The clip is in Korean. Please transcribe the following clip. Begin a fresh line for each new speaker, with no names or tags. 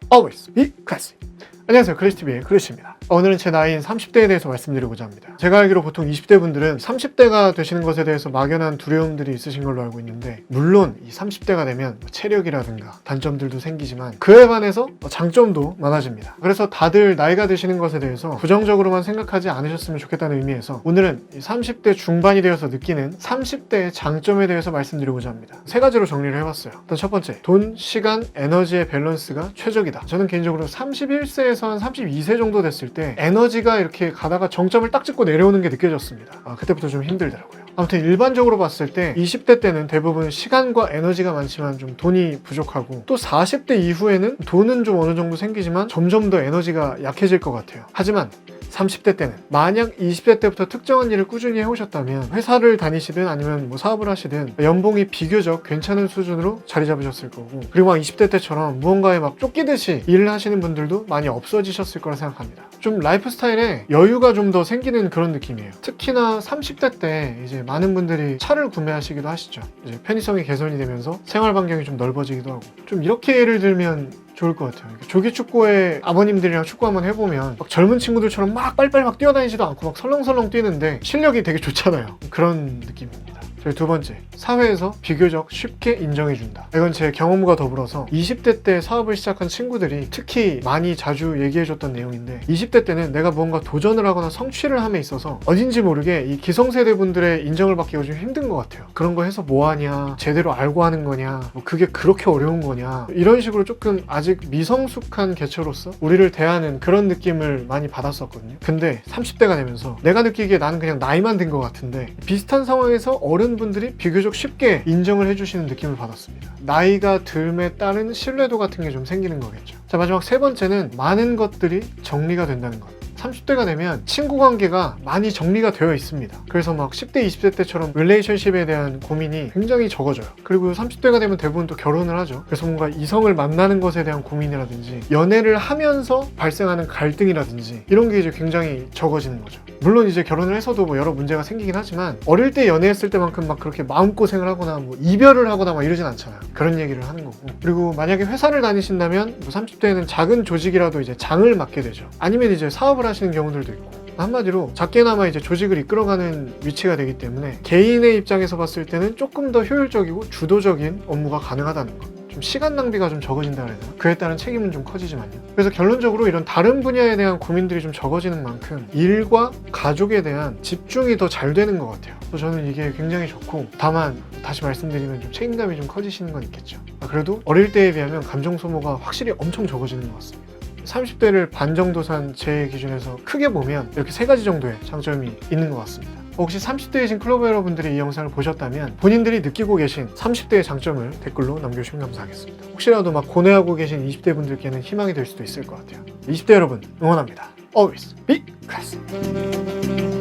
Always be classy. 안녕하세요, 클래시TV의 클래시입니다. 오늘은 제 나이인 30대에 대해서 말씀드리고자 합니다. 제가 알기로 보통 20대 분들은 30대가 되시는 것에 대해서 막연한 두려움들이 있으신 걸로 알고 있는데, 물론 이 30대가 되면 체력이라든가 단점들도 생기지만 그에 반해서 장점도 많아집니다. 그래서 다들 나이가 드시는 것에 대해서 부정적으로만 생각하지 않으셨으면 좋겠다는 의미에서 오늘은 이 30대 중반이 되어서 느끼는 30대의 장점에 대해서 말씀드리고자 합니다. 세 가지로 정리를 해봤어요. 일단 첫 번째, 돈, 시간, 에너지의 밸런스가 최적이다. 저는 개인적으로 31세에서 한 32세 정도 됐을 때 에너지가 이렇게 가다가 정점을 딱 찍고 내려오는 게 느껴졌습니다. 그때부터 좀 힘들더라고요. 아무튼 일반적으로 봤을 때 20대 때는 대부분 시간과 에너지가 많지만 좀 돈이 부족하고, 또 40대 이후에는 돈은 좀 어느 정도 생기지만 점점 더 에너지가 약해질 것 같아요. 하지만 30대 때는 만약 20대 때부터 특정한 일을 꾸준히 해오셨다면 회사를 다니시든 아니면 뭐 사업을 하시든 연봉이 비교적 괜찮은 수준으로 자리 잡으셨을 거고, 그리고 막 20대 때처럼 무언가에 막 쫓기듯이 일을 하시는 분들도 많이 없어지셨을 거라 생각합니다. 좀 라이프 스타일에 여유가 좀 더 생기는 그런 느낌이에요. 특히나 30대 때 이제 많은 분들이 차를 구매하시기도 하시죠. 이제 편의성이 개선이 되면서 생활 반경이 좀 넓어지기도 하고, 좀 이렇게 예를 들면 좋을 것 같아요. 조기 축구에 아버님들이랑 축구 한번 해보면 막 젊은 친구들처럼 막 빨리빨리 막 뛰어다니지도 않고 막 설렁설렁 뛰는데 실력이 되게 좋잖아요. 그런 느낌입니다. 저희 두 번째, 사회에서 비교적 쉽게 인정해준다. 이건 제 경험과 더불어서 20대 때 사업을 시작한 친구들이 특히 많이 자주 얘기해줬던 내용인데, 20대 때는 내가 무언가 도전을 하거나 성취를 함에 있어서 어딘지 모르게 이 기성세대 분들의 인정을 받기가 좀 힘든 것 같아요. 그런 거 해서 뭐하냐, 제대로 알고 하는 거냐, 뭐 그게 그렇게 어려운 거냐, 이런 식으로 조금 아직 미성숙한 개체로서 우리를 대하는 그런 느낌을 많이 받았었거든요. 근데 30대가 되면서 내가 느끼기에 나는 그냥 나이만 든 것 같은데, 비슷한 상황에서 어른분들이 비교적 쉽게 인정을 해주시는 느낌을 받았습니다. 나이가 듦에 따른 신뢰도 같은 게 좀 생기는 거겠죠. 자, 마지막 세 번째는 많은 것들이 정리가 된다는 것. 30대가 되면 친구 관계가 많이 정리가 되어 있습니다. 그래서 막 10대, 20대 때처럼 릴레이션십에 대한 고민이 굉장히 적어져요. 그리고 30대가 되면 대부분 또 결혼을 하죠. 그래서 뭔가 이성을 만나는 것에 대한 고민이라든지 연애를 하면서 발생하는 갈등이라든지 이런 게 이제 굉장히 적어지는 거죠. 물론 이제 결혼을 해서도 뭐 여러 문제가 생기긴 하지만 어릴 때 연애했을 때만큼 막 그렇게 마음고생을 하거나 뭐 이별을 하거나 막 이러진 않잖아요. 그런 얘기를 하는 거고, 그리고 만약에 회사를 다니신다면 뭐 30대에는 작은 조직이라도 이제 장을 맡게 되죠. 아니면 이제 사업을 하시는 경우들도 있고, 한마디로 작게나마 이제 조직을 이끌어가는 위치가 되기 때문에 개인의 입장에서 봤을 때는 조금 더 효율적이고 주도적인 업무가 가능하다는 것. 좀 시간 낭비가 좀 적어진다 그래야 되나? 그에 따른 책임은 좀 커지지만요. 그래서 결론적으로 이런 다른 분야에 대한 고민들이 좀 적어지는 만큼 일과 가족에 대한 집중이 더 잘 되는 것 같아요. 그래서 저는 이게 굉장히 좋고, 다만 다시 말씀드리면 좀 책임감이 좀 커지시는 건 있겠죠. 그래도 어릴 때에 비하면 감정 소모가 확실히 엄청 적어지는 것 같습니다. 30대를 반 정도 산 제 기준에서 크게 보면 이렇게 세 가지 정도의 장점이 있는 것 같습니다. 혹시 30대이신 클로버 여러분들이 이 영상을 보셨다면 본인들이 느끼고 계신 30대의 장점을 댓글로 남겨주시면 감사하겠습니다. 혹시라도 막 고뇌하고 계신 20대 분들께는 희망이 될 수도 있을 것 같아요. 20대 여러분 응원합니다. Always be classy.